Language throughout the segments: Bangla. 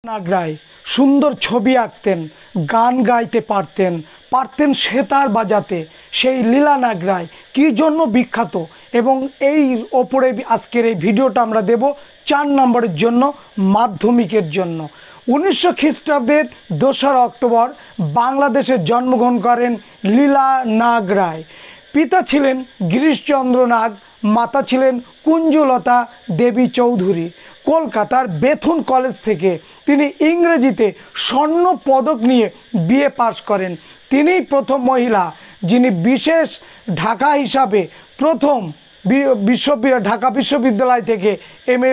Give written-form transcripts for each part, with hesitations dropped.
নাগরাই সুন্দর ছবি আঁকতেন, গান গাইতে পারতেন সেতার বাজাতে। সেই লীলা নাগরাই কী জন্য বিখ্যাত এবং এই ওপরে আজকের এই ভিডিওটা আমরা দেব 4 নম্বরের জন্য, মাধ্যমিকের জন্য। 1900 খ্রিস্টাব্দের 2রা অক্টোবর বাংলাদেশে জন্মগ্রহণ করেন লীলা নাগরাই। পিতা ছিলেন গিরিশচন্দ্র নাগ, মাতা ছিলেন কুঞ্জলতা দেবী চৌধুরী। কলকাতার বেথুন কলেজ থেকে তিনি ইংরেজিতে স্বর্ণ পদক নিয়ে বিএ পাশ করেন। তিনিই প্রথম মহিলা যিনি বিশেষ ঢাকা হিসাবে প্রথম ঢাকা বিশ্ববিদ্যালয় থেকে MA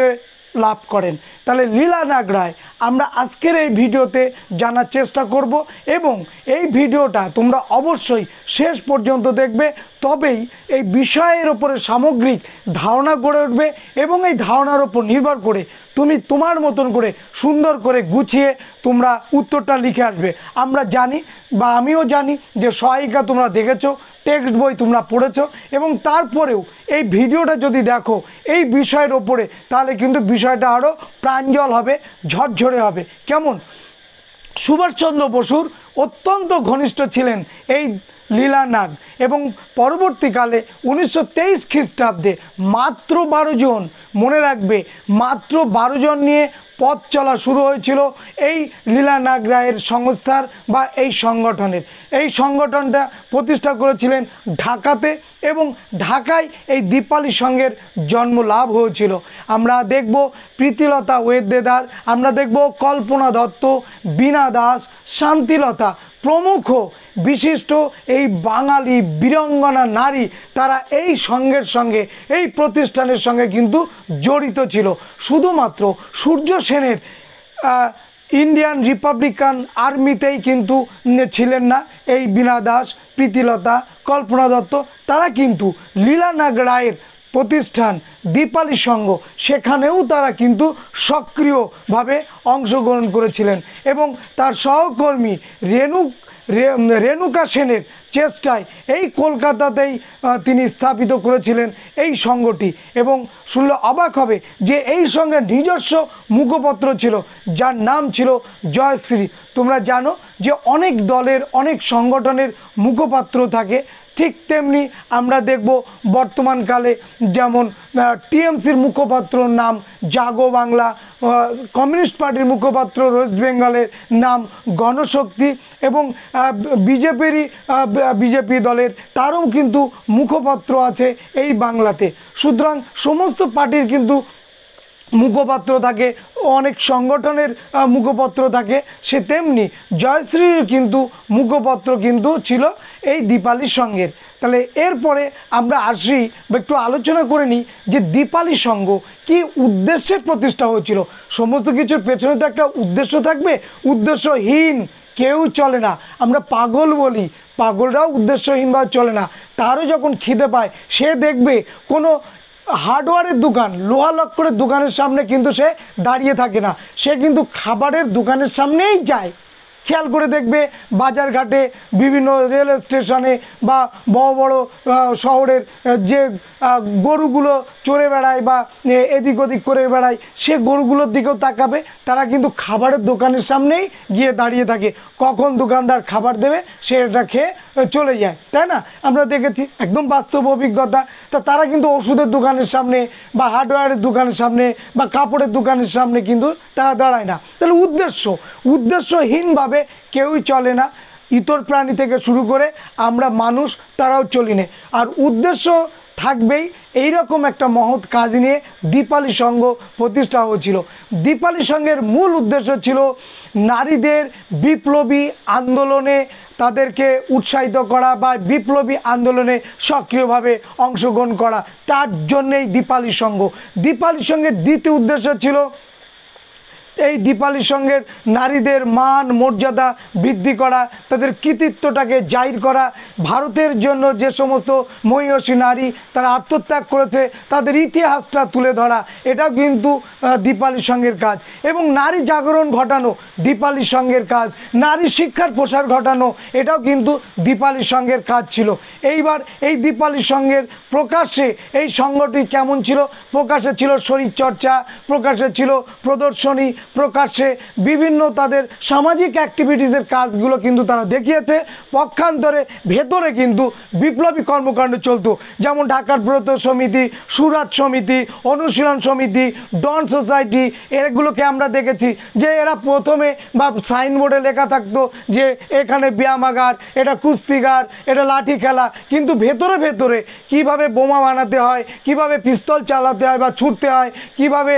লাভ করেন। তাহলে লীলা নাগরাই আমরা আজকের এই ভিডিওতে জানার চেষ্টা করব এবং এই ভিডিওটা তোমরা অবশ্যই শেষ পর্যন্ত দেখবে, তবেই এই বিষয়ের ওপরে সামগ্রিক ধারণা গড়ে উঠবে এবং এই ধারণার ওপর নির্ভর করে তুমি তোমার মতন করে সুন্দর করে গুছিয়ে তোমরা উত্তরটা লিখে আসবে। আমরা জানি বা আমিও জানি যে সহায়িকা তোমরা দেখেছো, টেক্সট বই তোমরা পড়েছো এবং তারপরেও এই ভিডিওটা যদি দেখো এই বিষয়ের ওপরে, তাহলে কিন্তু বিষয়টা আরও প্রাঞ্জল হবে, ঝরঝরে হবে। কেমন? সুভাষচন্দ্র বসুর অত্যন্ত ঘনিষ্ঠ ছিলেন এই লীলা নাগ এবং পরবর্তীকালে 1923 খ্রিস্টাব্দে মাত্র 12 জন, মনে রাখবে মাত্র 12 জন নিয়ে পথ চলা শুরু হয়েছিল এই লীলা নাগরাইয়ের সংস্থার বা এই সংগঠনের। এই সংগঠনটা প্রতিষ্ঠা করেছিলেন ঢাকাতে এবং ঢাকায় এই দীপালি সংঘের জন্ম লাভ হয়েছিল। আমরা দেখব প্রীতিলতা ওয়েদেদার, আমরা দেখব কল্পনা দত্ত, বীণা দাস, শান্তিলতা প্রমুখ বিশিষ্ট এই বাঙালি বীরাঙ্গনা নারী, তারা এই সংঘের সঙ্গে, এই প্রতিষ্ঠানের সঙ্গে কিন্তু জড়িত ছিল। শুধুমাত্র সূর্য সেনের ইন্ডিয়ান রিপাবলিকান আর্মিতেই কিন্তু ছিলেন না এই বীণা দাস, প্রীতিলতা, কল্পনা দত্ত, তারা কিন্তু লীলা নাগরাইয়ের প্রতিষ্ঠান দীপালি সংঘ, সেখানেও তারা কিন্তু সক্রিয়ভাবে অংশগ্রহণ করেছিলেন এবং তার সহকর্মী রেণুকা সেনের চেষ্টায় এই কলকাতাতেই তিনি স্থাপিত করেছিলেন এই সংঘটি। এবং শুনলে অবাক হবে যে এই সঙ্গে নিজস্ব মুখপত্র ছিল যার নাম ছিল জয়শ্রী। তোমরা জানো যে অনেক দলের, অনেক সংগঠনের মুখপাত্র থাকে, ঠিক তেমনি আমরা দেখব বর্তমানকালে যেমন TMCর মুখপাত্রর নাম জাগো বাংলা, কমিউনিস্ট পার্টির মুখপাত্র ওয়েস্ট বেঙ্গলের নাম গণশক্তি এবং বিজেপি দলের তারও কিন্তু মুখপাত্র আছে এই বাংলাতে। সুতরাং সমস্ত পার্টির কিন্তু মুখপাত্র থাকে, অনেক সংগঠনের মুখপত্র থাকে, সে তেমনি জয়শ্রীর কিন্তু মুখপত্র কিন্তু ছিল এই দীপালি সংঘের। তাহলে এরপরে আমরা আসি বা একটু আলোচনা করে নিই যে দীপালি সংঘ কি উদ্দেশ্যে প্রতিষ্ঠা হয়েছিল। সমস্ত কিছুর পেছনে তো একটা উদ্দেশ্য থাকবে, উদ্দেশ্যহীন কেউ চলে না। আমরা পাগল বলি, পাগলরাও উদ্দেশ্যহীনভাবে চলে না। তারও যখন খিদে পায় সে দেখবে কোনো হার্ডওয়্যারের দোকান, লোহা লক্করের দোকানের সামনে কিন্তু সে দাঁড়িয়ে থাকে না, সে কিন্তু খাবারের দোকানের সামনেই যায়। খেয়াল করে দেখবে বাজারঘাটে, বিভিন্ন রেল স্টেশনে বা বড় বড় শহরের যে গরুগুলো চড়ে বেড়ায় বা এদিক ওদিক করে বেড়ায়, সে গরুগুলোর দিকেও তাকাবে, তারা কিন্তু খাবারের দোকানের সামনেই গিয়ে দাঁড়িয়ে থাকে। কখন দোকানদার খাবার দেবে সে এটা খেয়ে চলে যায়, তাই না? আমরা দেখেছি, একদম বাস্তব অভিজ্ঞতা। তা তারা কিন্তু ওষুধের দোকানের সামনে বা হার্ডওয়্যারের দোকানের সামনে বা কাপড়ের দোকানের সামনে কিন্তু তারা দাঁড়ায় না। তাহলে উদ্দেশ্যহীনভাবে কেউই চলে না। ইতর প্রাণী থেকে শুরু করে আমরা মানুষ, তারাও চলি না। আর উদ্দেশ্য থাকবেই। এইরকম একটা মহৎ কাজ নিয়ে দীপালি সংঘ প্রতিষ্ঠা হয়েছিল। দীপালি সংঘের মূল উদ্দেশ্য ছিল নারীদের বিপ্লবী আন্দোলনে তাদেরকে উৎসাহিত করা বা বিপ্লবী আন্দোলনে সক্রিয়ভাবে অংশগ্রহণ করা। তার জন্যেই দীপালি সংঘ। দীপালি সংঘের দ্বিতীয় উদ্দেশ্য ছিল এই দীপালি সংঘের নারীদের মান মর্যাদা বৃদ্ধি করা, তাদের কৃতিত্বটাকে জাহির করা, ভারতের জন্য যে সমস্ত মহিয়সী নারী তারা আত্মত্যাগ করেছে তাদের ইতিহাসটা তুলে ধরা, এটাও কিন্তু দীপালি সংঘের কাজ। এবং নারী জাগরণ ঘটানো দীপালি সংঘের কাজ, নারী শিক্ষার প্রসার ঘটানো, এটাও কিন্তু দীপালি সংঘের কাজ ছিল। এইবার এই দীপালি সংঘের প্রকাশ্যে এই সংঘটি কেমন ছিল? প্রকাশ্যে ছিল শরীরচর্চা, প্রকাশ্যে ছিল প্রদর্শনী, প্রকাশ্যে বিভিন্ন তাদের সামাজিক অ্যাক্টিভিটিসের কাজগুলো কিন্তু তারা দেখিয়েছে। পক্ষান্তরে ভেতরে কিন্তু বিপ্লবী কর্মকাণ্ড চলতো, যেমন ঢাকার ব্রত সমিতি, সুরাট সমিতি, অনুশীলন সমিতি, ডন সোসাইটি, এগুলোকে আমরা দেখেছি যে এরা প্রথমে বা সাইনবোর্ডে লেখা থাকতো যে এখানে ব্যায়ামাগার, এটা কুস্তিগার, এটা লাঠি খেলা, কিন্তু ভেতরে ভেতরে কিভাবে বোমা বানাতে হয়, কিভাবে পিস্তল চালাতে হয় বা ছুটতে হয়, কিভাবে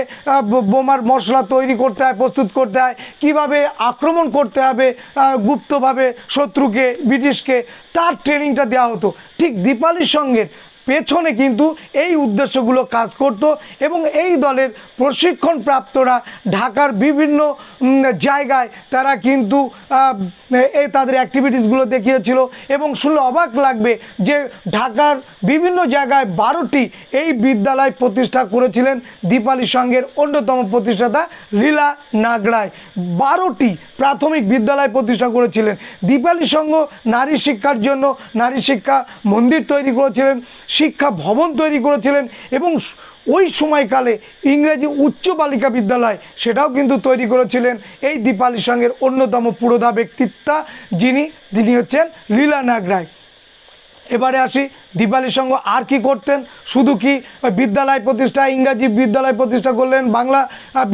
বোমার মশলা তৈরি করতে হয়, প্রস্তুত করতে হয়, কিভাবে আক্রমণ করতে হবে গুপ্তভাবে শত্রুকে, ব্রিটিশকে, তার ট্রেনিংটা দেওয়া হতো। ঠিক দীপালি সঙ্গের পেছনে কিন্তু এই উদ্দেশ্যগুলো কাজ করত এবং এই দলের প্রশিক্ষণপ্রাপ্তরা ঢাকার বিভিন্ন জায়গায় তারা কিন্তু এই তাদের অ্যাক্টিভিটিসগুলো দেখিয়েছিল। এবং শুনলে অবাক লাগবে যে ঢাকার বিভিন্ন জায়গায় 12টি এই বিদ্যালয় প্রতিষ্ঠা করেছিলেন দীপালি সংঘের অন্যতম প্রতিষ্ঠাতা লীলা নাগরায়। 12টি প্রাথমিক বিদ্যালয় প্রতিষ্ঠা করেছিলেন। দীপালি সংঘ নারী শিক্ষার জন্য নারী শিক্ষা মন্দির তৈরি করেছিলেন, শিক্ষা ভবন তৈরি করেছিলেন এবং ওই সময়কালে ইংরেজি উচ্চ বালিকা বিদ্যালয় সেটাও কিন্তু তৈরি করেছিলেন এই দীপালি সংঘের অন্যতম পুরোধা ব্যক্তিত্ব যিনি হচ্ছেন লীলা নাগরায়। এবারে আসি দীপালি সংঘ আর কি করতেন। শুধু কি বিদ্যালয় প্রতিষ্ঠা, ইংরাজি বিদ্যালয় প্রতিষ্ঠা করলেন, বাংলা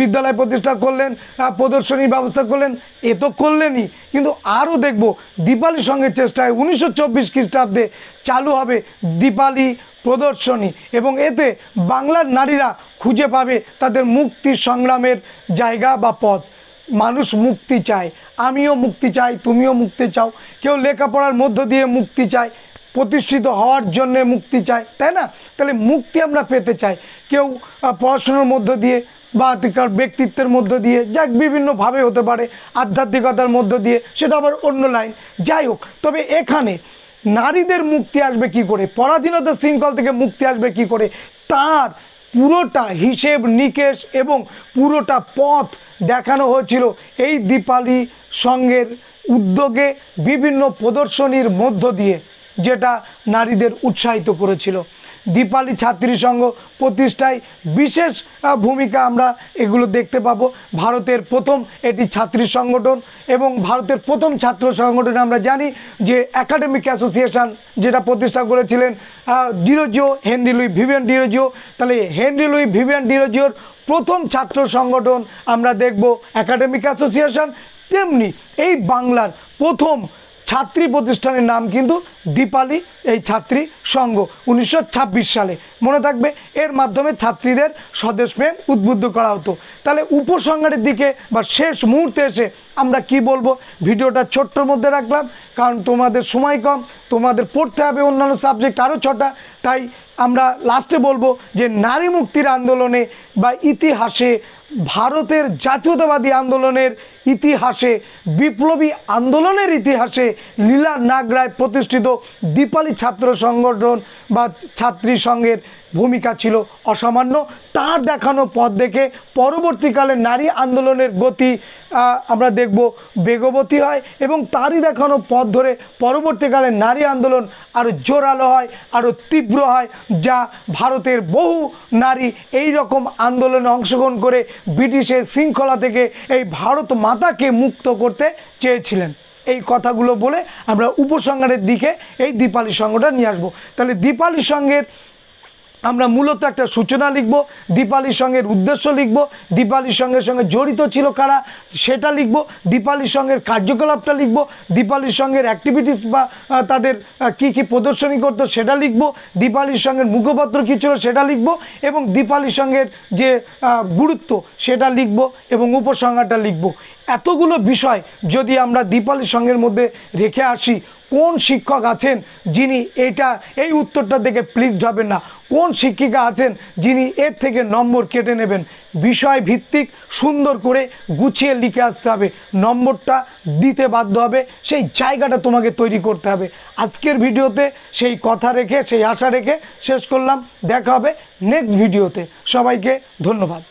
বিদ্যালয় প্রতিষ্ঠা করলেন, প্রদর্শনীর ব্যবস্থা করলেন, এ তো করলেনই, কিন্তু আরও দেখব দীপালি সংঘের চেষ্টায় 1924 খ্রিস্টাব্দে চালু হবে দীপালি প্রদর্শনী এবং এতে বাংলার নারীরা খুঁজে পাবে তাদের মুক্তি সংগ্রামের জায়গা বা পথ। মানুষ মুক্তি চায়, আমিও মুক্তি চাই, তুমিও মুক্তি চাও, কেউ লেখাপড়ার মধ্য দিয়ে মুক্তি চায়, প্রতিষ্ঠিত হওয়ার জন্যে মুক্তি চায়, তাই না? তাহলে মুক্তি আমরা পেতে চাই, কেউ পড়াশোনার মধ্য দিয়ে বা তার ব্যক্তিত্বের মধ্য দিয়ে, যাক বিভিন্নভাবে হতে পারে, আধ্যাত্মিকতার মধ্য দিয়ে, সেটা আবার অন্য লাইন। যাই হোক, তবে এখানে নারীদের মুক্তি আসবে কি করে, পরাধীনতার শৃঙ্খল থেকে মুক্তি আসবে কি করে, তার পুরোটা হিসেব নিকেশ এবং পুরোটা পথ দেখানো হয়েছিল এই দীপালি সংঘের উদ্যোগে বিভিন্ন প্রদর্শনীর মধ্য দিয়ে, যেটা নারীদের উৎসাহিত করেছিল। দীপালি ছাত্রী সংঘ প্রতিষ্ঠায় বিশেষ ভূমিকা আমরা এগুলো দেখতে পাবো। ভারতের প্রথম এটি ছাত্রী সংগঠন এবং ভারতের প্রথম ছাত্র সংগঠনে আমরা জানি যে একাডেমিক অ্যাসোসিয়েশন যেটা প্রতিষ্ঠা করেছিলেন Derozio, Henry Louis Vivian Derozio. তাহলে হেনরি লুই ভিভিয়ান ডিরোজিওর প্রথম ছাত্র সংগঠন আমরা দেখব একাডেমিক অ্যাসোসিয়েশন। তেমনি এই বাংলার প্রথম ছাত্রী প্রতিষ্ঠানের নাম কিন্তু দীপালি এই ছাত্রী সংঘ 1926 সালে, মনে থাকবে। এর মাধ্যমে ছাত্রীদের স্বদেশপ্রেম উদ্বুদ্ধ করা হতো। তাহলে উপসংহারের দিকে বা শেষ মুহূর্তে এসে আমরা কি বলবো, ভিডিওটা ছোট্টর মধ্যে রাখলাম কারণ তোমাদের সময় কম, তোমাদের পড়তে হবে অন্যান্য সাবজেক্ট আরও 6টা। তাই আমরা লাস্টে বলবো যে নারী মুক্তির আন্দোলনে বা ইতিহাসে, ভারতের জাতীয়তাবাদী আন্দোলনের ইতিহাসে, বিপ্লবী আন্দোলনের ইতিহাসে লীলা নাগরায় প্রতিষ্ঠিত দীপালি ছাত্র সংগঠন বা ছাত্রী সংঘের ভূমিকা ছিল অসামান্য। তার দেখানো পথ দেখে পরবর্তীকালে নারী আন্দোলনের গতি আমরা দেখব বেগবতী হয় এবং তারই দেখানো পথ ধরে পরবর্তীকালে নারী আন্দোলন আরও জোরালো হয়, আরও তীব্র হয়, যা ভারতের বহু নারী এই রকম আন্দোলনে অংশগ্রহণ করে ব্রিটিশের শৃঙ্খলা থেকে এই ভারত মাতাকে মুক্ত করতে চেয়েছিলেন। এই কথাগুলো বলে আমরা উপসংহারের দিকে এই দীপালি সংঘটা নিয়ে আসবো। তাহলে দীপালি সংঘের আমরা মূলত একটা সূচনা লিখব, দীপালি সংঘের উদ্দেশ্য লিখব, দীপালি সংঘের সঙ্গে জড়িত ছিল কারা সেটা লিখব, দীপালি সংঘের কার্যকলাপটা লিখব, দীপালি সংঘের অ্যাক্টিভিটিস বা তাদের কি কি প্রদর্শনী করতো সেটা লিখব, দীপালি সংঘের মুখপত্র কী ছিল সেটা লিখব এবং দীপালি সংঘের যে গুরুত্ব সেটা লিখব এবং উপসংহারটা লিখব। এতগুলো বিষয় যদি আমরা দীপালি সংঘের মধ্যে রেখে আসি, কোন শিক্ষক আছেন যিনি এই উত্তরটা দেখে প্লিজড হবেন না, কোন শিক্ষিকা আছেন যিনি এর থেকে নম্বর কেটে নেবেন। বিষয় ভিত্তিক সুন্দর করে গুছিয়ে লিখে আসতে হবে, নম্বরটা দিতে বাধ্য হবে, সেই জায়গাটা তোমাকে তৈরি করতে হবে। আজকের ভিডিওতে সেই কথা রেখে, সেই আশা রেখে শেষ করলাম। দেখা হবে নেক্সট ভিডিওতে। সবাইকে ধন্যবাদ।